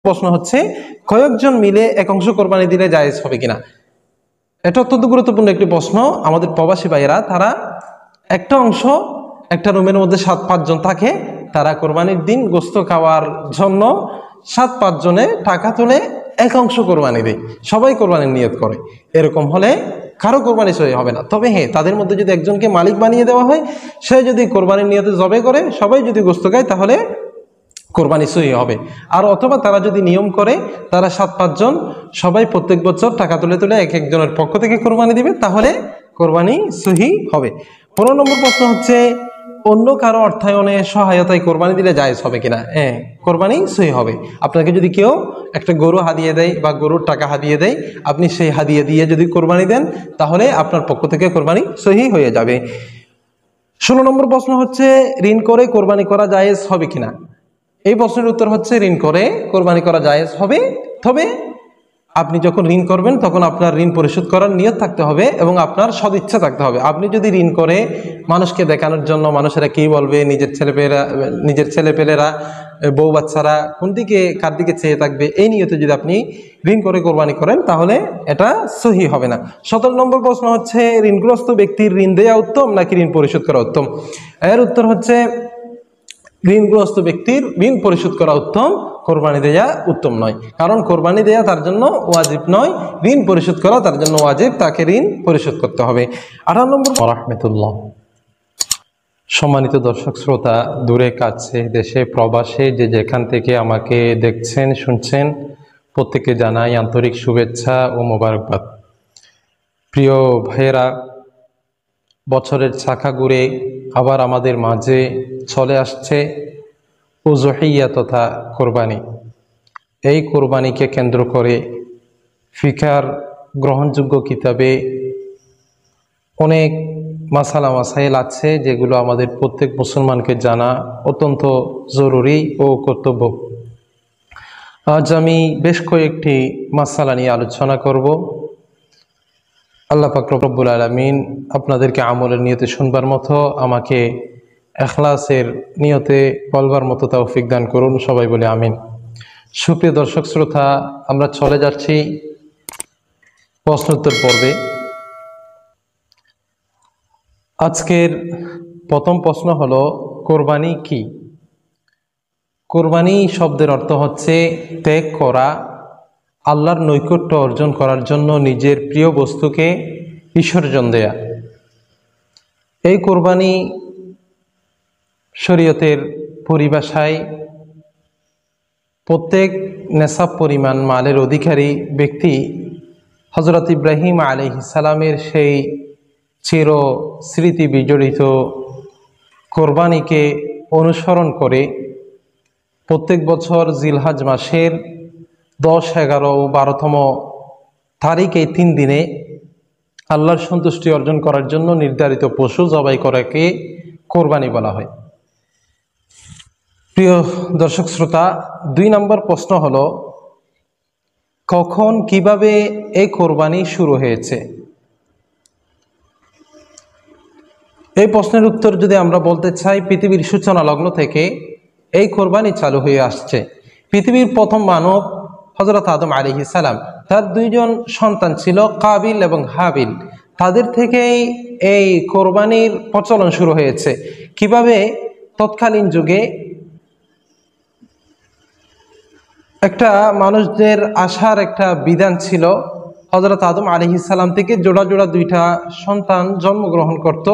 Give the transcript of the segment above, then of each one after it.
প্রশ্ন হচ্ছে কয়েকজন মিলে এক অংশ কোরবানি দিলে জায়েজ হবে কিনা। এটা অত্যন্ত গুরুত্বপূর্ণ একটি প্রশ্ন। আমাদের প্রবাসী ভাইয়েরা তারা একটা অংশ একটা রুমের মধ্যে 7-5 জন থাকে, তারা কোরবানির দিন গোস্ত খাওয়ার জন্য 7-5 জনে টাকা তুলে এক অংশ কোরবানি দেয়, সবাই কোরবানির নিয়ত করে। এরকম হলে কারো কোরবানি সহি হবে না। তবে হ্যাঁ, তাদের মধ্যে যদি একজনকে মালিক বানিয়ে দেওয়া হয়, সে যদি কোরবানির নিয়তে জবে করে, সবাই যদি গোস্ত খায়, তাহলে কোরবানি সহি হবে। আর অথবা তারা যদি নিয়ম করে তারা 7-5 জন সবাই প্রত্যেক বছর টাকা তুলে তুলে এক একজনের পক্ষ থেকে কোরবানি দিবে, তাহলে কোরবানি সহি হবে। 15 নম্বর প্রশ্ন হচ্ছে অন্য কারো অর্থায়নে সহায়তায় কোরবানি দিলে জায়েজ হবে কিনা। হ্যাঁ, কোরবানি সহি হবে। আপনাকে যদি কেউ একটা গরু হাদিয়ে দেয় বা গরুর টাকা হাদিয়ে দেয়, আপনি সেই হাদিয়ে দিয়ে যদি কোরবানি দেন, তাহলে আপনার পক্ষ থেকে কোরবানি সহি হয়ে যাবে। 16 নম্বর প্রশ্ন হচ্ছে ঋণ করে কোরবানি করা জায়েজ হবে কিনা। এই প্রশ্নের উত্তর হচ্ছে ঋণ করে কোরবানি করা জায়েজ হবে। তবে আপনি যখন ঋণ করবেন তখন আপনার ঋণ পরিশোধ করার নিয়ত থাকতে হবে এবং আপনার সদিচ্ছা থাকতে হবে। আপনি যদি ঋণ করে মানুষকে দেখানোর জন্য, মানুষেরা কি বলবে, নিজের ছেলেপেলেরা বউ বাচ্চারা কোন দিকে কার দিকে চেয়ে থাকবে, এই নিয়তে যদি আপনি ঋণ করে কোরবানি করেন, তাহলে এটা সহি হবে না। 17 নম্বর প্রশ্ন হচ্ছে ঋণগ্রস্ত ব্যক্তির ঋণ দেওয়া উত্তম নাকি ঋণ পরিশোধ করা উত্তম। এর উত্তর হচ্ছে ঋণগ্রস্ত ব্যক্তির ঋণ পরিশোধ করা উত্তম, কোরবানি দেয়া উত্তম নয়। কারণ কোরবানি দেয়া তার জন্য ওয়াজিব নয়, ঋণ পরিশোধ করা তার জন্য ওয়াজিব, তাকে ঋণ পরিশোধ করতে হবে। 18 নম্বর। রাহমাতুল্লাহ। সম্মানিত দর্শক শ্রোতা, দূরে কাছে, দেশে প্রবাসে, যে যেখান থেকে আমাকে দেখছেন শুনছেন, প্রত্যেকে জানাই আন্তরিক শুভেচ্ছা ও মোবারকবাদ। প্রিয় ভাইয়েরা, বছরের চাকা ঘুরে আবার আমাদের মাঝে চলে আসছে উযহিয়া তথা কোরবানি। এই কোরবানিকে কেন্দ্র করে ফিকার গ্রহণযোগ্য কিতাবে অনেক মাসালা মাসাইল আছে, যেগুলো আমাদের প্রত্যেক মুসলমানকে জানা অত্যন্ত জরুরি ও কর্তব্য। আজ আমি বেশ কয়েকটি মাসালা নিয়ে আলোচনা করব। আল্লাহ পাক রব্বুল আলামিন আপনাদেরকে আমলের নিয়তে শুনবার মতো, আমাকে ইখলাসের নিয়তে বলবার মতো তৌফিক দান করুন। সবাই বলে আমিন। সুপ্রিয় দর্শক শ্রোতা, আমরা চলে যাচ্ছি প্রশ্নোত্তর পর্বে। আজকের প্রথম প্রশ্ন হলো কোরবানি কি। কোরবানি শব্দের অর্থ হচ্ছে ত্যাগ করা, আল্লাহর নৈকট্য অর্জন করার জন্য নিজের প্রিয় বস্তুকে বিসর্জন দেয়া। এই কোরবানি শরীয়তের পরিভাষায় প্রত্যেক নেসাব পরিমাণ মালের অধিকারী ব্যক্তি হযরত ইব্রাহিম আলাইহিস সালামের সেই চির স্মৃতি বিজড়িত কোরবানিকে অনুসরণ করে প্রত্যেক বছর জিলহজ মাসের 10, 11 ও 12তম তারিখ, এই 3 দিনে আল্লাহর সন্তুষ্টি অর্জন করার জন্য নির্ধারিত পশু জবাই করাকে কোরবানি বলা হয়। প্রিয় দর্শক শ্রোতা, 2 নম্বর প্রশ্ন হলো কখন কিভাবে এই কোরবানি শুরু হয়েছে। এই প্রশ্নের উত্তর যদি আমরা বলতে চাই, পৃথিবীর সূচনা লগ্ন থেকে এই কোরবানি চালু হয়ে আসছে। পৃথিবীর প্রথম মানব হযরত আদম আলাইহিস সালাম, তার 2 জন সন্তান ছিল কাবিল এবং হাবিল। তাদের থেকেই এই কোরবানির প্রচলন শুরু হয়েছে। কিভাবে? তৎকালীন যুগে একটা মানুষদের আসার একটা বিধান ছিল। হযরত আদম আলাইহিস সালাম থেকে জোড়া জোড়া 2টা সন্তান জন্মগ্রহণ করত।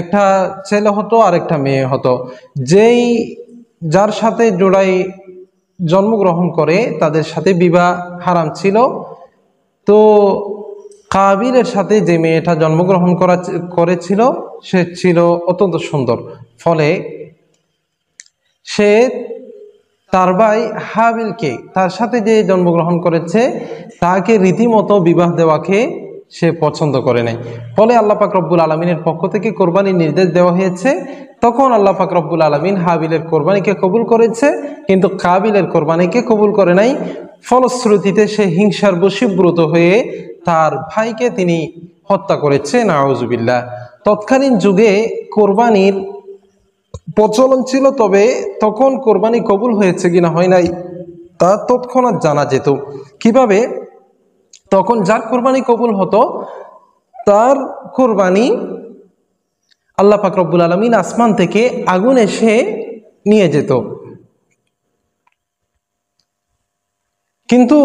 একটা ছেলে হতো আর একটা মেয়ে হতো। যার সাথে জোড়াই জন্মগ্রহণ করে তাদের সাথে বিবাহ হারাম ছিল। তো কাবিলের সাথে যে মেয়েটা জন্মগ্রহণ করেছিল সে ছিল অত্যন্ত সুন্দর। ফলে সে তার ভাই হাবিলকে, তার সাথে যে জন্মগ্রহণ করেছে, তাকে রীতিমতো বিবাহ দেওয়াকে সে পছন্দ করে নাই। ফলে আল্লাহ পাক রব্বুল আলামিনের পক্ষ থেকে কোরবানির নির্দেশ দেওয়া হয়েছে। তখন আল্লাহ পাক রব্বুল আলামিন হাবিলের কোরবানিকে কবুল করেছে, কিন্তু কাবিলের কোরবানিকে কবুল করে নাই। ফলশ্রুতিতে সে হিংসার বশীভূত হয়ে তার ভাইকে তিনি হত্যা করেছে, নাউজুবিল্লাহ। তৎকালীন যুগে কোরবানির প্রচলন ছিল, তবে তখন কোরবানি কবুল হয়েছে কিনা হয় নাই তা তৎক্ষণাৎ জানা যেত। কিভাবে? তখন যার কোরবানি কবুল হতো তার কোরবানি আল্লাহ পাক রব্বুল আলামিন আসমান থেকে আগুন এসে নিয়ে যেত। কিন্তু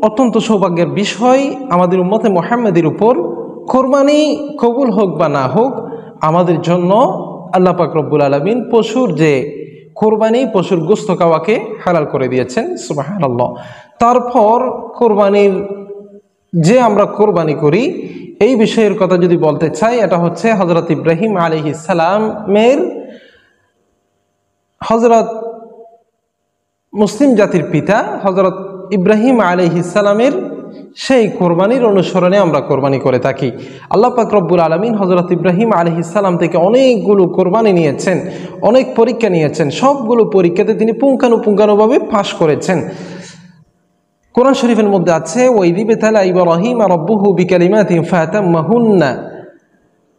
অত্যন্ত সৌভাগ্যের বিষয়, আমাদের উম্মতে মুহাম্মাদের উপর কোরবানি কবুল হোক বা না হোক, আমাদের জন্য আল্লাহ পাক রব্বুল আলামিন পশুর যে কোরবানি, পশুর গোশত খাওয়াকে হালাল করে দিয়েছেন। সুবহানাল্লাহ। তারপর কোরবানির যে আমরা কোরবানি করি এই বিষয়ের কথা যদি বলতে চাই, এটা হচ্ছে হযরত ইব্রাহিম আলাইহিস সালামের, হযরত মুসলিম জাতির পিতা হযরত ইব্রাহিম আলাইহিস সালামের সেই কোরবানির অনুসরণে আমরা কোরবানি করে থাকি। আল্লাহ পাক রব্বুল আলামিন হযরত ইব্রাহিম আলাইহিস সালাম থেকে অনেকগুলো কোরবানি নিয়েছেন, অনেক পরীক্ষা নিয়েছেন, সবগুলো পরীক্ষাতে তিনি পুঙ্খানুপুঙ্খানুভাবে পাশ করেছেন। কোরআন শরীফের মধ্যে আছে, ওয়াইযি বিতালা ইব্রাহিম রাব্বুহু বিকালিমাতিন ফাতাম্মাহুন্না।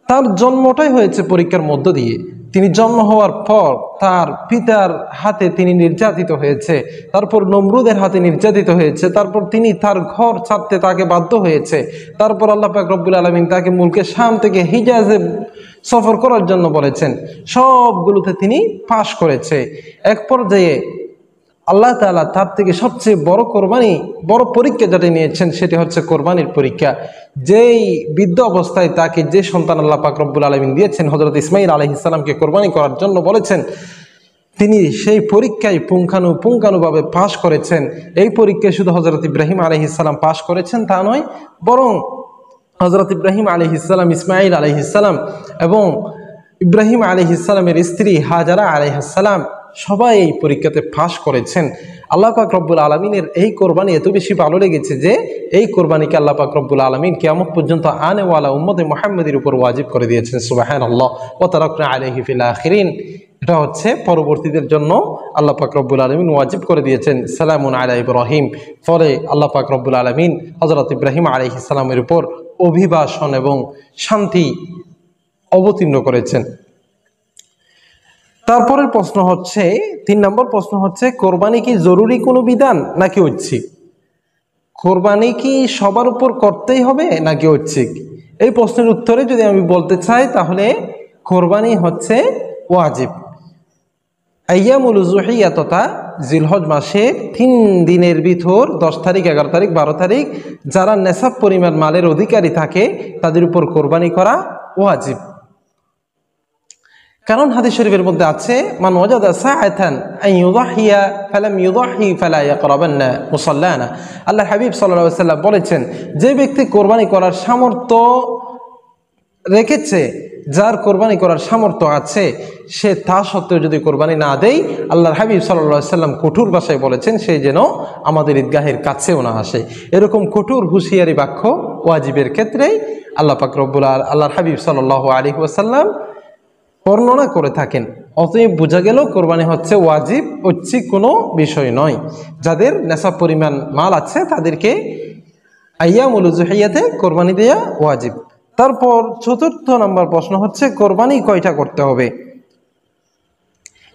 তার জন্মটাই হয়েছে পরীক্ষার মধ্য দিয়ে। তিনি জন্ম হওয়ার পর তার পিতার হাতে তিনি নির্যাতিত হয়েছে, তারপর নমরুদের হাতে নির্যাতিত হয়েছে, তারপর তিনি তার ঘর ছাড়তে তাকে বাধ্য হয়েছে, তারপর আল্লাহ পাক রব্বুল আলামিন তাকে মুলকে শাম থেকে হিজাজে সফর করার জন্য বলেছেন। সবগুলোতে তিনি পাশ করেছে। এক পর্যায়ে আল্লাহ তাআলা তার থেকে সবচেয়ে বড় কোরবানি, বড় পরীক্ষা যেটা নিয়েছেন সেটি হচ্ছে কোরবানির পরীক্ষা। যেই বৃদ্ধ অবস্থায় তাকে যে সন্তান আল্লাহ পাক রব্বুল আলামিন দিয়েছেন, হযরত ইসমাঈল আলাইহিস সালামকে কোরবানি করার জন্য বলেছেন, তিনি সেই পরীক্ষায় পুঙ্খানুভাবে পাশ করেছেন। এই পরীক্ষায় শুধু হযরত ইব্রাহিম আলাইহিস সালাম পাশ করেছেন তা নয়, বরং হযরত ইব্রাহিম আলাইহিস সালাম, ইসমাঈল আলাইহিস সালাম এবং ইব্রাহিম আলাইহিস সালামের স্ত্রী হাজারা আলাইহিস সালাম সবাই এই পরীক্ষাতে পাশ করেছেন। আল্লাহ পাক রব্বুল আলামিনের এই কোরবানি এত বেশি ভালো লেগেছে যে এই কোরবানিকে আল্লাহ পাক রব্বুল আলামিন কিয়ামত পর্যন্ত আনেওয়ালা উম্মতে মুহাম্মাদের উপর ওয়াজিব করে দিয়েছেন। সুবহানাল্লাহ। ওয়া তারাকনা আলাইহি ফিল আখিরিন। এটা হচ্ছে পরবর্তীদের জন্য আল্লাহ পাক রব্বুল আলামিন ওয়াজিব করে দিয়েছেন। সালামুন আলা ইব্রাহিম। ফলে আল্লাহ পাক রব্বুল আলামিন হযরত ইব্রাহিম আলাইহিস সালামের উপর অভিবাসন এবং শান্তি অবতীর্ণ করেছেন। তারপরের প্রশ্ন হচ্ছে, 3 নম্বর প্রশ্ন হচ্ছে, কোরবানি কি জরুরি কোনো বিধান নাকি ঐচ্ছিক? কোরবানি কি সবার উপর করতেই হবে নাকি ঐচ্ছিক? এই প্রশ্নের উত্তরে যদি আমি বলতে চাই তাহলে কোরবানি হচ্ছে ওয়াজিব। আইয়ামুল উযুহিয়া তথা জিলহজ মাসের 3 দিনের ভিতর 10 তারিখ, 11 তারিখ, 12 তারিখ যারা নেসাব পরিমাণ মালের অধিকারী থাকে তাদের উপর কোরবানি করা ওয়াজিব। কারণ হাদিস শরীফের মধ্যে আছে, মান ওয়াজাদা সাআতান আন ইউযাহিয়া ফালাম ইউযাহি ফালা ইয়াকরাবান্না মুসাল্লানা। আল্লাহর হাবিব সাল্লাল্লাহু আলাইহি ওয়াসাল্লাম বলেছেন, যে ব্যক্তি কোরবানি করার সামর্থ্য রেখেছে, যার কোরবানি করার সামর্থ্য আছে, সে তা সত্ত্বেও যদি কোরবানি না দেয়, আল্লাহর হাবিব সাল্লাল্লাহু আলাইহি ওয়াসাল্লাম কঠোর ভাষায় বলেছেন সে যেন আমাদের ঈদগাহের কাছেও না আসে। এরকম কঠোর হুঁশিয়ারি বাক্য ওয়াজিবের ক্ষেত্রেই আল্লাহর হাবিব সাল্লাল্লাহু আলাইহি ওয়াসাল্লাম বর্ণনা করে থাকেন। অতএব বোঝা গেল কোরবানি হচ্ছে ওয়াজিব, ঐচ্ছিক কোনো বিষয় নয়। যাদের নেশাব পরিমাণ মাল আছে তাদেরকে আইয়ামুল উযুহিয়াতে কোরবানি দেয়া ওয়াজিব। তারপর 4র্থ নম্বর প্রশ্ন হচ্ছে, কোরবানি কয়টা করতে হবে?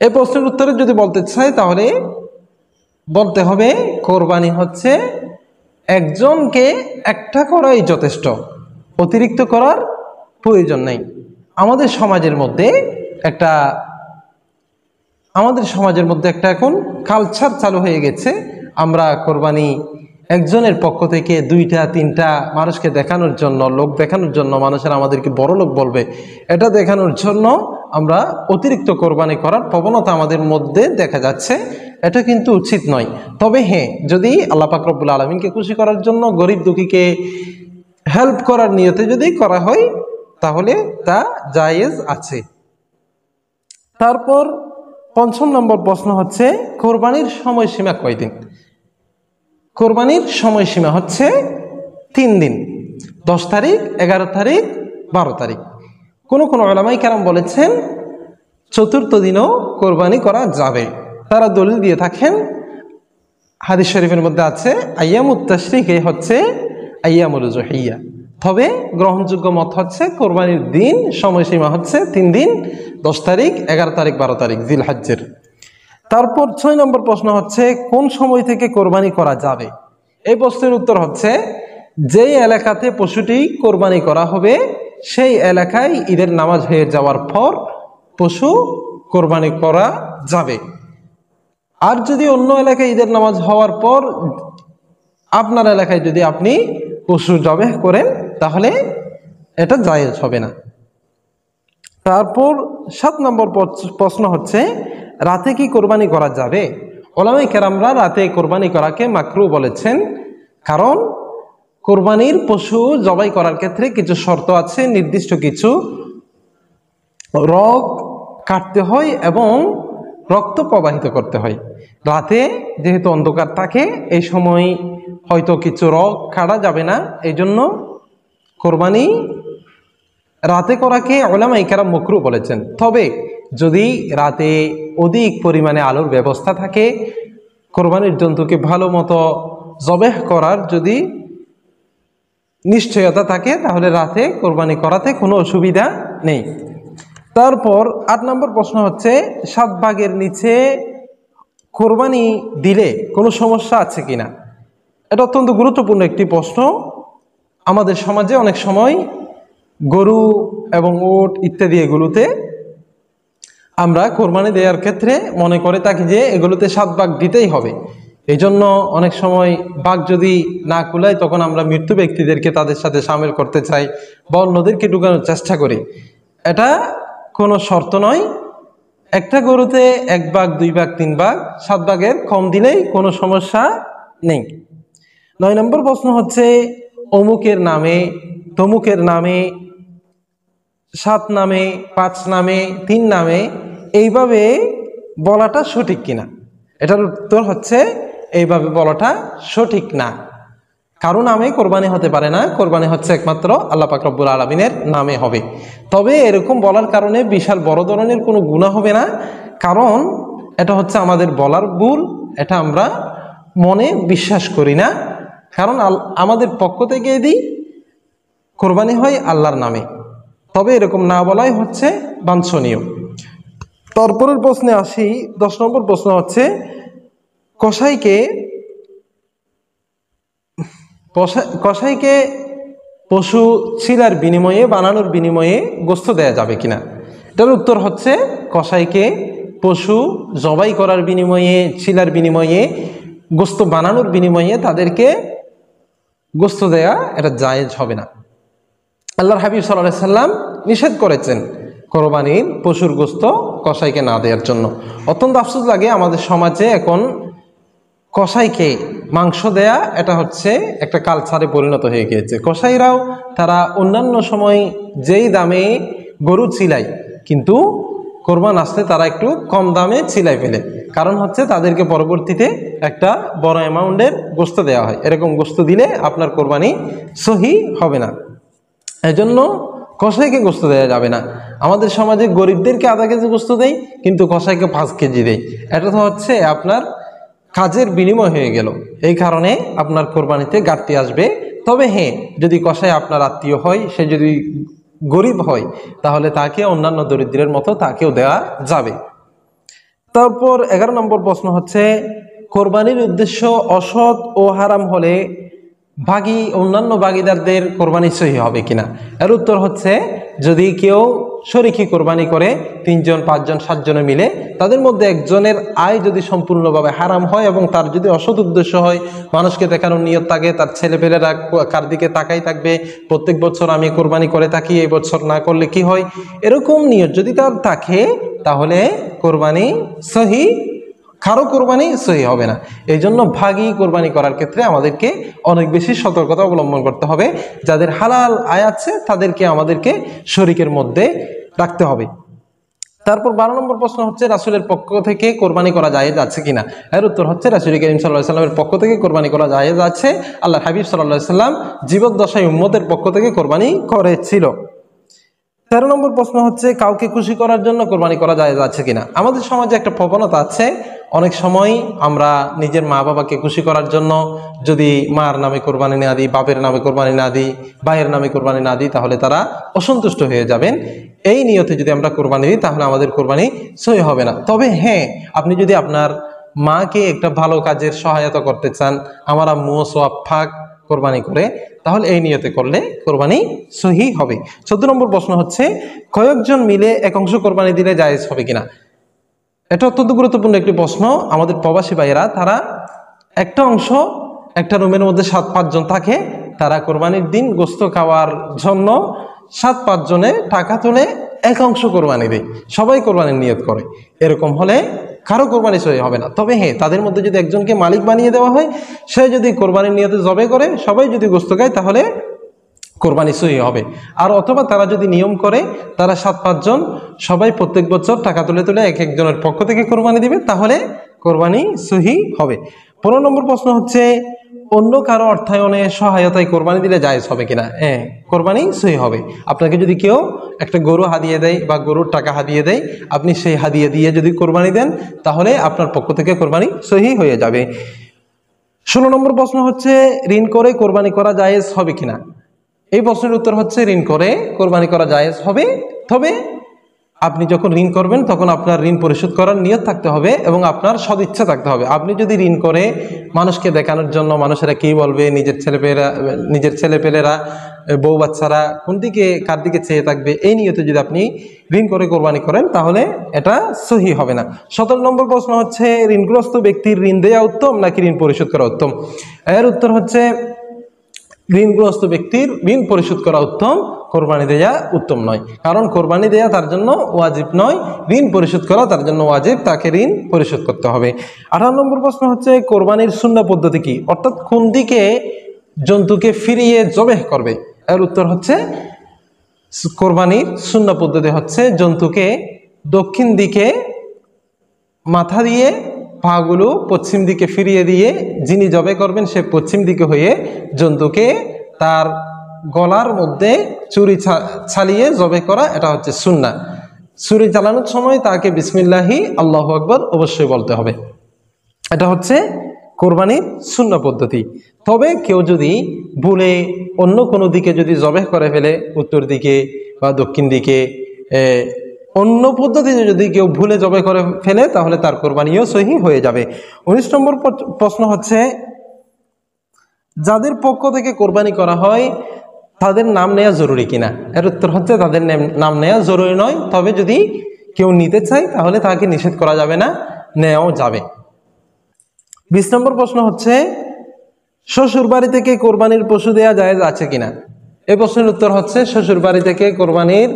এই প্রশ্নের উত্তরে যদি বলতে চাই তাহলে বলতে হবে কোরবানি হচ্ছে একজনকে একটা করাই যথেষ্ট, অতিরিক্ত করার প্রয়োজন নেই। আমাদের সমাজের মধ্যে একটা এখন কালচার চালু হয়ে গেছে, আমরা কোরবানি একজনের পক্ষ থেকে 2টা 3টা মানুষকে দেখানোর জন্য, লোক দেখানোর জন্য, মানুষের আমাদেরকে বড় লোক বলবে, এটা দেখানোর জন্য আমরা অতিরিক্ত কোরবানি করার প্রবণতা আমাদের মধ্যে দেখা যাচ্ছে। এটা কিন্তু উচিত নয়। তবে হ্যাঁ, যদি আল্লাহ পাক রব্বুল আলামিনকে খুশি করার জন্য, গরিব দুঃখীকে হেল্প করার নিয়তে যদি করা হয় তাহলে তা জায়েজ আছে। তারপর 5ম নম্বর প্রশ্ন হচ্ছে, কোরবানির সময়সীমা কয়দিন? কোরবানির সময়সীমা হচ্ছে 3 দিন, 10 তারিখ, 11 তারিখ, 12 তারিখ। কোনো উলামায়ে কেরাম বলেছেন 4র্থ দিনও কোরবানি করা যাবে। তারা দলিল দিয়ে থাকেন, হাদিস শরীফের মধ্যে আছে আইয়ামুত তাশরিক হচ্ছে আইয়ামুল উযুহিয়া। তবে গ্রহণযোগ্য মত হচ্ছে কোরবানির দিন সময়সীমা হচ্ছে 3 দিন, 10 তারিখ, 11 তারিখ, 12 তারিখ জিলহজ্জের। তারপর 6 নম্বর প্রশ্ন হচ্ছে কোন সময় থেকে কোরবানি করা যাবে। এই প্রশ্নের উত্তর হচ্ছে যেই এলাকাতে পশুটি কোরবানি করা হবে সেই এলাকায় ঈদের নামাজ হয়ে যাওয়ার পর পশু কোরবানি করা যাবে। আর যদি অন্য এলাকায় ঈদের নামাজ হওয়ার পর আপনার এলাকায় যদি আপনি পশু জবাহ করেন তাহলে এটা জায়েজ হবে না। তারপর 7 নম্বর প্রশ্ন হচ্ছে রাতে কি কোরবানি করা যাবে। উলামায়ে কেরামরা রাতে কোরবানি করাকে মাকরু বলেছেন, কারণ কোরবানির পশু জবাই করার ক্ষেত্রে কিছু শর্ত আছে, নির্দিষ্ট কিছু রগ কাটতে হয় এবং রক্ত প্রবাহিত করতে হয়। রাতে যেহেতু অন্ধকার থাকে এই সময় হয়তো কিছু রগ কাটা যাবে না, এই জন্য কোরবানি রাতে করাকে উলামায়ে কেরাম মাকরু বলেছেন। তবে যদি রাতে অধিক পরিমাণে আলোর ব্যবস্থা থাকে, কোরবানির জন্তুকে ভালো মতো জবাহ করার যদি নিশ্চয়তা থাকে তাহলে রাতে কোরবানি করাতে কোনো অসুবিধা নেই। তারপর 8 নম্বর প্রশ্ন হচ্ছে 7 ভাগের নিচে কোরবানি দিলে কোনো সমস্যা আছে কিনা। এটা অত্যন্ত গুরুত্বপূর্ণ একটি প্রশ্ন। আমাদের সমাজে অনেক সময় গরু এবং উট ইত্যাদি এগুলোতে আমরা কোরবানি দেওয়ার ক্ষেত্রে মনে করে থাকি যে এগুলোতে 7 ভাগ দিতেই হবে। এই জন্য অনেক সময় ভাগ যদি না কুলায় তখন আমরা মৃত্যু ব্যক্তিদেরকে তাদের সাথে সামিল করতে চাই বা অন্যদেরকে ঢুকানোর চেষ্টা করি। এটা কোনো শর্ত নয়। একটা গরুতে 1 ভাগ 2 ভাগ 3 ভাগ 7 ভাগের কম দিলেই কোনো সমস্যা নেই। 9 নম্বর প্রশ্ন হচ্ছে অমুকের নামে, তমুকের নামে, 7 নামে, 5 নামে, 3 নামে এইভাবে বলাটা সঠিক কিনা। এটার উত্তর হচ্ছে এইভাবে বলাটা সঠিক না। কারো নামে কোরবানি হতে পারে না, কোরবানি হচ্ছে একমাত্র আল্লাহ পাক রব্বুল আলামিনের নামে হবে। তবে এরকম বলার কারণে বিশাল বড় ধরনের কোনো গুনাহ হবে না, কারণ এটা হচ্ছে আমাদের বলার ভুল, এটা আমরা মনে বিশ্বাস করি না, কারণ আমাদের পক্ষ থেকে দিই কোরবানি হয় আল্লাহর নামে। তবে এরকম না বলাই হচ্ছে বাঞ্ছনীয়। তারপরের প্রশ্নে আসি। 10 নম্বর প্রশ্ন হচ্ছে কসাইকে পশু ছিলার বিনিময়ে, বানানোর বিনিময়ে গোস্ত দেয়া যাবে কিনা। এটার উত্তর হচ্ছে কসাইকে পশু জবাই করার বিনিময়ে, ছিলার বিনিময়ে, গোস্ত বানানোর বিনিময়ে তাদেরকে গোস্ত দেয়া এটা জায়েজ হবে না। আল্লাহর হাবিব সাল্লাল্লাহু আলাইহি সাল্লাম নিষেধ করেছেন কোরবানির পশুর গোস্ত কসাইকে না দেওয়ার জন্য। অত্যন্ত আফসোস লাগে আমাদের সমাজে এখন কসাইকে মাংস দেয়া এটা হচ্ছে একটা কালচারে পরিণত হয়ে গিয়েছে। কসাইরাও তারা অন্যান্য সময় যেই দামে গরু ছিলায়, কিন্তু কোরবান আসলে তারা একটু কম দামে ছিলাই ফেলে। কারণ হচ্ছে তাদেরকে পরবর্তীতে একটা বড় অ্যামাউন্টের গোস্ত দেওয়া হয়। এরকম গোস্ত দিলে আপনার কোরবানি সহি হবে না, এজন্য কসাইকে গোস্ত দেওয়া যাবে না। আমাদের সমাজে গরিবদেরকে আধা কেজি গোস্ত দেয়, কিন্তু কসাইকে 5 কেজি দেয়। এটা তো হচ্ছে আপনার কাজের বিনিময় হয়ে গেল, এই কারণে আপনার কোরবানিতে ঘাটতি আসবে। তবে হ্যাঁ, যদি কসাই আপনার আত্মীয় হয়, সে যদি গরিব হয়, তাহলে তাকে অন্যান্য দরিদ্রের মতো তাকেও দেওয়া যাবে। তারপর 11 নম্বর প্রশ্ন হচ্ছে কোরবানির উদ্দেশ্য অসৎ ও হারাম হলে অন্যান্য ভাগিদারদের কোরবানি সহি হবে কিনা। এর উত্তর হচ্ছে যদি কেউ শরিকি কোরবানি করে 3 জন 5 জন 7 জনে মিলে, তাদের মধ্যে একজনের আয় যদি সম্পূর্ণভাবে হারাম হয় এবং তার যদি অসৎ উদ্দেশ্য হয়, মানুষকে দেখানোর নিয়ত থাকে, তার ছেলেপেলেরা কার দিকে তাকাই থাকবে, প্রত্যেক বছর আমি কোরবানি করে থাকি, এই বছর না করলে কি হয়, এরকম নিয়ত যদি তার থাকে তাহলে কোরবানি সহি, কারো কোরবানি সহি হবে না। এই জন্য ভাগী কোরবানি করার ক্ষেত্রে আমাদেরকে অনেক বেশি সতর্কতা অবলম্বন করতে হবে। যাদের হালাল আয় আছে তাদেরকে আমাদেরকে শরীকের মধ্যে রাখতে হবে। তারপর 12 নম্বর প্রশ্ন হচ্ছে রাসূলের পক্ষ থেকে কোরবানি করা জায়েজ আছে কিনা। এর উত্তর হচ্ছে রাসূল করিম সাল্লাল্লাহু আলাইহি সাল্লামের পক্ষ থেকে কোরবানি করা জায়েজ আছে। আল্লাহর হাবিব সাল্লাল্লাহু আলাইহি সাল্লাম জীবদ্দশায় উম্মতের পক্ষ থেকে কোরবানি করেছিল। 13 নম্বর প্রশ্ন হচ্ছে কাউকে খুশি করার জন্য কোরবানি করা জায়েজ আছে কিনা। আমাদের সমাজে একটা প্রবণতা আছে, অনেক সময় আমরা নিজের মা বাবাকে খুশি করার জন্য যদি মার নামে কোরবানি না দিই, বাপের নামে কোরবানি না দিই, ভাইয়ের নামে কোরবানি না দিই, তাহলে তারা অসন্তুষ্ট হয়ে যাবেন। এই নিয়তে যদি আমরা কোরবানি দিই তাহলে আমাদের কোরবানি সহি হবে না। তবে হ্যাঁ, আপনি যদি আপনার মাকে একটা ভালো কাজের সহায়তা করতে চান, আমার আম্মুও সওয়াব পাক কোরবানি করে, তাহলে এই নিয়তে করলে কোরবানি সহি হবে। 14 নম্বর প্রশ্ন হচ্ছে কয়েকজন মিলে এক অংশ কোরবানি দিলে জায়েজ হবে কিনা। এটা অত্যন্ত গুরুত্বপূর্ণ একটি প্রশ্ন। আমাদের প্রবাসী ভাইয়েরা তারা একটা অংশ একটা রুমের মধ্যে 7-5 জন থাকে, তারা কোরবানির দিন গোস্ত খাওয়ার জন্য 7-5 জনে টাকা তুলে এক অংশ কোরবানি দেয়, সবাই কোরবানির নিয়ত করে। এরকম হলে কারো কোরবানি সহি হবে না। তবে হ্যাঁ, তাদের মধ্যে যদি একজনকে মালিক বানিয়ে দেওয়া হয়, সে যদি কোরবানির নিয়তে জবে করে, সবাই যদি গোস্ত খায়, তাহলে কোরবানি সহি হবে। আর অথবা তারা যদি নিয়ম করে তারা 7-5 জন সবাই প্রত্যেক বছর টাকা তুলে তুলে এক একজনের পক্ষ থেকে কোরবানি দিবে, তাহলে কোরবানি সহি হবে। 15 নম্বর প্রশ্ন হচ্ছে অন্য কারো অর্থায়নে সহায়তায় কোরবানি দিলে জায়েজ হবে কিনা। হ্যাঁ, কোরবানি সহি হবে। আপনাকে যদি কেউ একটা গরু হাদিয়ে দেয় বা গরুর টাকা হাদিয়ে দেয়, আপনি সেই হাদিয়ে দিয়ে যদি কোরবানি দেন, তাহলে আপনার পক্ষ থেকে কোরবানি সহি হয়ে যাবে। 16 নম্বর প্রশ্ন হচ্ছে ঋণ করে কোরবানি করা জায়েজ হবে কিনা। এই প্রশ্নের উত্তর হচ্ছে ঋণ করে কোরবানি করা জায়েজ হবে। তবে আপনি যখন ঋণ করবেন তখন আপনার ঋণ পরিশোধ করার নিয়ত থাকতে হবে এবং আপনার সদিচ্ছা থাকতে হবে। আপনি যদি ঋণ করে মানুষকে দেখানোর জন্য, মানুষেরা কি বলবে, নিজের ছেলেপেলেরা বউ বাচ্চারা কোন দিকে কার দিকে চেয়ে থাকবে, এই নিয়তে যদি আপনি ঋণ করে কোরবানি করেন, তাহলে এটা সহি হবে না। 17 নম্বর প্রশ্ন হচ্ছে ঋণগ্রস্ত ব্যক্তির ঋণ দেওয়া উত্তম নাকি ঋণ পরিশোধ করা উত্তম। এর উত্তর হচ্ছে ঋণগ্রস্ত ব্যক্তির ঋণ পরিশোধ করা উত্তম, কোরবানি দেয়া উত্তম নয়। কারণ কোরবানি দেয়া তার জন্য ওয়াজিব নয়, ঋণ পরিশোধ করা তার জন্য ওয়াজিব, তাকে ঋণ পরিশোধ করতে হবে। 18 নম্বর প্রশ্ন হচ্ছে কোরবানির সুন্নাহ পদ্ধতি কি, অর্থাৎ কোন দিকে জন্তুকে ফিরিয়ে জবেহ করবে। এর উত্তর হচ্ছে কোরবানির সুন্নাহ পদ্ধতি হচ্ছে জন্তুকে দক্ষিণ দিকে মাথা দিয়ে পাগুলো পশ্চিম দিকে ফিরিয়ে দিয়ে যিনি জবে করবেন সে পশ্চিম দিকে হয়ে জন্তুকে তার গলার মধ্যে ছুরি চালিয়ে জবে করা, এটা হচ্ছে সুন্নাহ। ছুরি চালানোর সময় তাকে বিসমিল্লাহি আল্লাহু আকবার অবশ্যই বলতে হবে। এটা হচ্ছে কোরবানির সুন্নাহ পদ্ধতি। তবে কেউ যদি ভুলে অন্য কোনো দিকে যদি জবে করে ফেলে, উত্তর দিকে বা দক্ষিণ দিকে, অন্য পদ্ধতিতে যদি কেউ ভুলে জবে করে ফেলে, তাহলে তার কোরবানিও সহি হয়ে যাবে। 19 নম্বর প্রশ্ন হচ্ছে যাদের পক্ষ থেকে কোরবানি করা হয় তাদের নাম নেওয়া জরুরি কিনা। এর উত্তর হচ্ছে তাদের নাম নেওয়া জরুরি নয়, তবে যদি কেউ নিতে চায় তাহলে তাকে নিষেধ করা যাবে না, নেওয়াও যাবে। 20 নম্বর প্রশ্ন হচ্ছে শ্বশুর বাড়ি থেকে কোরবানির পশু দেয়া জায়েজ আছে কিনা। এই প্রশ্নের উত্তর হচ্ছে শ্বশুর বাড়ি থেকে কোরবানির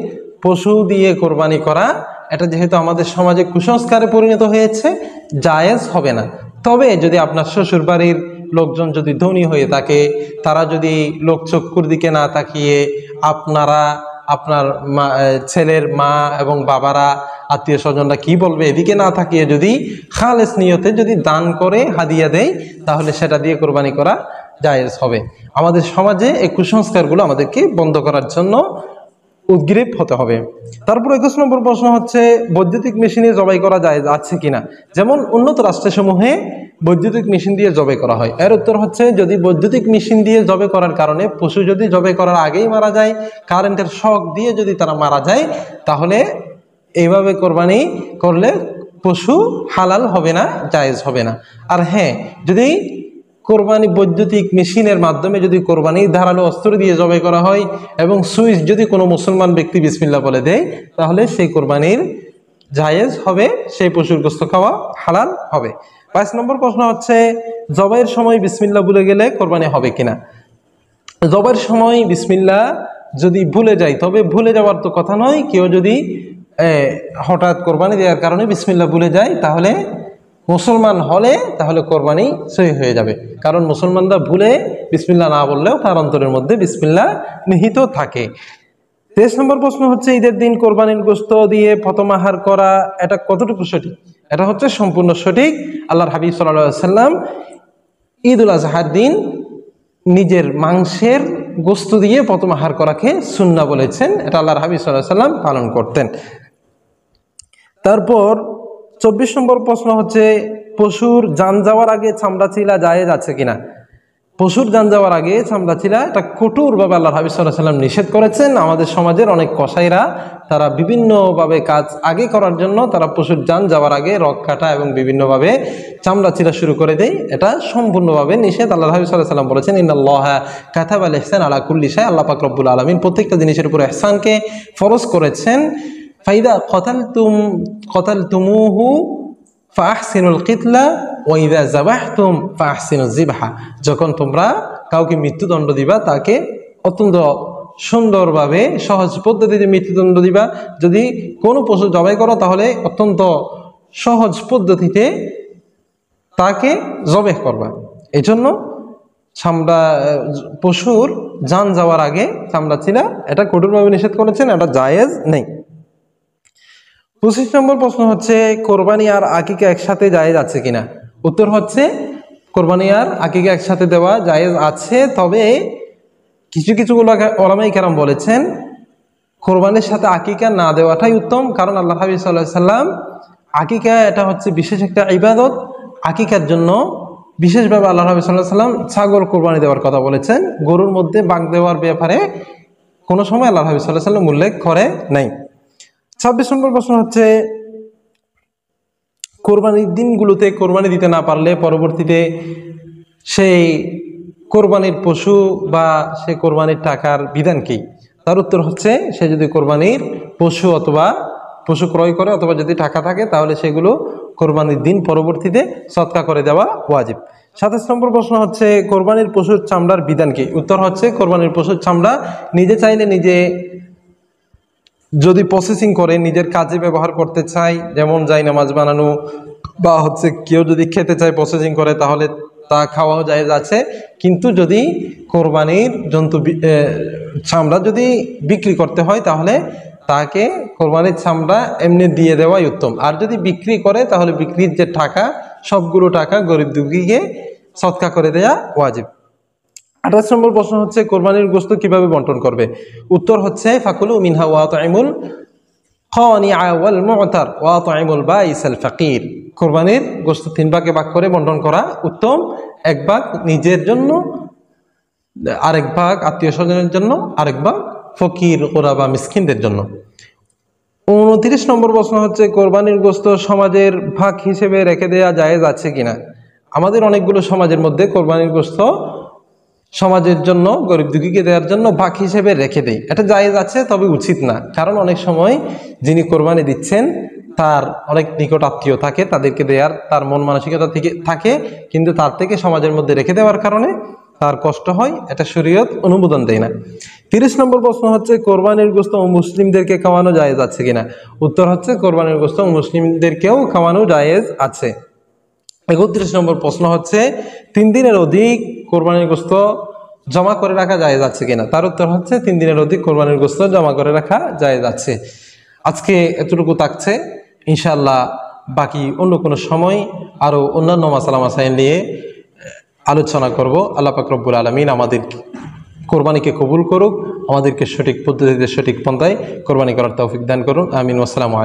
পশু দিয়ে কোরবানি করা, এটা যেহেতু আমাদের সমাজে কুসংস্কারে পরিণত হয়েছে, জায়েজ হবে না। তবে যদি আপনার শ্বশুর বাড়ির লোকজন যদি ধনী হয়ে থাকে, তারা যদি লোকচক্ষুর দিকে না তাকিয়ে আপনার ছেলের মা এবং বাবারা, আত্মীয় স্বজনরা কি বলবে এদিকে না তাকিয়ে যদি খালেস নিয়তে যদি দান করে হাদিয়া দেয়, তাহলে সেটা দিয়ে কোরবানি করা জায়েজ হবে। আমাদের সমাজে এই কুসংস্কারগুলো আমাদেরকে বন্ধ করার জন্য উদ্গ্রীব হতে হবে। তারপর 21 নম্বর প্রশ্ন হচ্ছে বৈদ্যুতিক মেশিনে জবাই করা জায়েজ আছে কিনা। যেমন উন্নত রাষ্ট্রসমূহে বৈদ্যুতিক মেশিন দিয়ে জবাই করা হয়। এর উত্তর হচ্ছে যদি বৈদ্যুতিক মেশিন দিয়ে জবাই করার কারণে পশু যদি জবাই করার আগেই মারা যায়, কারেন্টের শক দিয়ে যদি তারা মারা যায়, তাহলে এইভাবে কোরবানি করলে পশু হালাল হবে না, জায়েজ হবে না। আর হ্যাঁ, যদি কোরবানি বৈদ্যুতিক মেশিনের মাধ্যমে যদি কোরবানির ধারালো অস্ত্র দিয়ে জবাই করা হয় এবং সুইচ যদি কোনো মুসলমান ব্যক্তি বিসমিল্লাহ বলে দেয়, তাহলে সেই কোরবানির জায়েজ হবে, সেই পশুর গোশত খাওয়া হালাল হবে। 22 নম্বর প্রশ্ন হচ্ছে জবাইয়ের সময় বিসমিল্লাহ ভুলে গেলে কোরবানি হবে কিনা। জবাইয়ের সময় বিসমিল্লাহ যদি ভুলে যায়, তবে ভুলে যাওয়ার তো কথা নয়, কেউ যদি হঠাৎ কোরবানি দেওয়ার কারণে বিসমিল্লাহ ভুলে যায়, তাহলে মুসলমান হলে তাহলে কোরবানি সহি হয়ে যাবে। কারণ মুসলমানরা ভুলে বিসমিল্লাহ না বললেও তার অন্তরের মধ্যে বিসমিল্লাহ নিহিত থাকে। 23 নম্বর প্রশ্ন হচ্ছে ঈদের দিন কোরবানির গোশত দিয়ে প্রথম আহার করা, এটা কতটুকু সঠিক। এটা হচ্ছে সম্পূর্ণ সঠিক। আল্লাহর হাবিব সাল্লাল্লাহু আলাইহি ওয়াসাল্লাম ঈদুল আজহার দিন নিজের মাংসের গোস্ত দিয়ে প্রথম আহার করাকে সুন্নাহ বলেছেন। এটা আল্লাহর হাবিব সাল্লাল্লাহু আলাইহি ওয়াসাল্লাম পালন করতেন। তারপর 24 নম্বর প্রশ্ন হচ্ছে, পশুর জান যাওয়ার আগে চামড়া ছিলা জায়েজ আছে কিনা। পশুর জান যাওয়ার আগে চামড়া ছিলা এটা কঠোরভাবে আল্লাহর হাবিব সাল্লাল্লাহু আলাইহি ওয়াসাল্লাম নিষেধ করেছেন। আমাদের সমাজের অনেক কসাইরা তারা বিভিন্নভাবে কাজ আগে করার জন্য তারা পশুর জান যাওয়ার আগে রক কাটা এবং বিভিন্নভাবে চামড়া ছিলা শুরু করে দেয়। এটা সম্পূর্ণভাবে নিষেধ। আল্লাহর হাবিব সাল্লাল্লাহু আলাইহি ওয়াসাল্লাম বলেছেন, ইন্নাল্লাহা কাতাবাল ইহসান আলা কুল্লি শাই। আল্লাহ পাক রব্বুল আলামিন প্রত্যেকটা জিনিসের উপর ইহসানকে ফরজ করেছেন। ফাইদা কতালতুমুহু ফাহসিনুল কিতলা ওয়া ইযা যাবাহতুম ফাহসিনুজ যিবহা। যখন তোমরা কাউকে মৃত্যুদণ্ড দিবা তাকে অত্যন্ত সুন্দরভাবে সহজ পদ্ধতিতে মৃত্যুদণ্ড দিবা। যদি কোনো পশু জবাই করো তাহলে অত্যন্ত সহজ পদ্ধতিতে তাকে জবাই করবা। এই জন্য চামড়া পশুর জান যাওয়ার আগে চামড়া ছিলা এটা কঠোরভাবে নিষেধ করেছেন, এটা জায়েজ নেই। 25 নম্বর প্রশ্ন হচ্ছে, কোরবানি আর আকিকা একসাথে জায়েজ আছে কিনা। উত্তর হচ্ছে কোরবানি আর আকিকা একসাথে দেওয়া জায়েজ আছে, তবে কিছু কিছু উলামায়ে কেরাম বলেছেন কোরবানির সাথে আকিকা না দেওয়াটাই উত্তম। কারণ আল্লাহ হাবিব সাল্লাল্লাহু আলাইহি ওয়াসাল্লাম আকিকা এটা হচ্ছে বিশেষ একটা ইবাদত। আকিকার জন্য বিশেষভাবে আল্লাহ হাবিব সাল্লাল্লাহু আলাইহি ওয়াসাল্লাম ছাগল কোরবানি দেওয়ার কথা বলেছেন। গরুর মধ্যে বাগ দেওয়ার ব্যাপারে কোনো সময় আল্লাহ হাবিব সাল্লাল্লাহু আলাইহি ওয়াসাল্লাম উল্লেখ করে নাই। 26 নম্বর প্রশ্ন হচ্ছে, কোরবানির দিনগুলোতে কোরবানি দিতে না পারলে পরবর্তীতে সেই কোরবানির পশু বা সেই কোরবানির টাকার বিধান কি। তার উত্তর হচ্ছে, সে যদি কোরবানির পশু অথবা পশু ক্রয় করে অথবা যদি টাকা থাকে তাহলে সেগুলো কোরবানির দিন পরবর্তীতে সদকা করে দেওয়া ওয়াজিব। 27 নম্বর প্রশ্ন হচ্ছে, কোরবানির পশুর চামড়ার বিধান কি। উত্তর হচ্ছে, কোরবানির পশুর চামড়া নিজে চাইলে নিজে যদি প্রসেসিং করে নিজের কাজে ব্যবহার করতে চায়, যেমন যাই নামাজ বানানো বা হচ্ছে কেউ যদি খেতে চায় প্রসেসিং করে তাহলে তা খাওয়াও জায়েজ আছে। কিন্তু যদি কোরবানির জন্তু চামড়া যদি বিক্রি করতে হয় তাহলে তাকে কোরবানির চামড়া এমনি দিয়ে দেওয়াই উত্তম। আর যদি বিক্রি করে তাহলে বিক্রির যে টাকা সবগুলো টাকা গরিব দুঃখীকে সদকা করে দেয়া ওয়াজিব। 28 নম্বর প্রশ্ন হচ্ছে, কোরবানির গোশত কিভাবে বন্টন করবে। উত্তর হচ্ছে, ফাকুলু মিনহা ওয়া আতইমুল খানিআ ওয়াল মু'তার ওয়া আতইমুল বাইসাল ফাকির। কোরবানির গোশত 3 ভাগে ভাগ করে বন্টন করা উত্তম। 1 ভাগ নিজের জন্য, আরেক ভাগ আত্মীয় স্বজনের জন্য, আরেক ভাগ ফকির গোরাবা মিসকিনদের জন্য। 29 নম্বর প্রশ্ন হচ্ছে, কোরবানির গোশত সমাজের ভাগ হিসেবে রেখে দেওয়া জায়েজ আছে কিনা। আমাদের অনেকগুলো সমাজের মধ্যে কোরবানির গোশত সমাজের জন্য গরিব দুঃখীকে দেওয়ার জন্য ভাগ হিসেবে রেখে দেয়, এটা জায়েজ আছে, তবে উচিত না। কারণ অনেক সময় যিনি কোরবানি দিচ্ছেন তার অনেক নিকট আত্মীয় থাকে, তাদেরকে দেওয়ার তার মন মানসিকতা থেকে থাকে, কিন্তু তার থেকে সমাজের মধ্যে রেখে দেওয়ার কারণে তার কষ্ট হয়, এটা শরীয়ত অনুমোদন দেয় না। 30 নম্বর প্রশ্ন হচ্ছে, কোরবানির গোশত মুসলিমদেরকে খাওয়ানো জায়েজ আছে কিনা। উত্তর হচ্ছে, কোরবানির গোশত মুসলিমদেরকেও খাওয়ানো জায়েজ আছে। 31 নম্বর প্রশ্ন হচ্ছে, 3 দিনের অধিক কোরবানির গোশত জমা করে রাখা জায়েজ আছে কিনা। তার উত্তর হচ্ছে, 3 দিনের অধিক কোরবানির গোশত জমা করে রাখা জায়েজ আছে। আজকে এতটুকু থাকছে, ইনশাআল্লাহ বাকি অন্য কোনো সময় আরো অন্যান্য মাসালা মাসাইল নিয়ে আলোচনা করব। আল্লাহ পাক রব্বুল আলামিন আমাদের কোরবানিকে কবুল করুক, আমাদেরকে সঠিক পদ্ধতিতে সঠিক পন্থায় কোরবানি করার তৌফিক দান করুন। আমিন। আসসালামু আলাইকুম।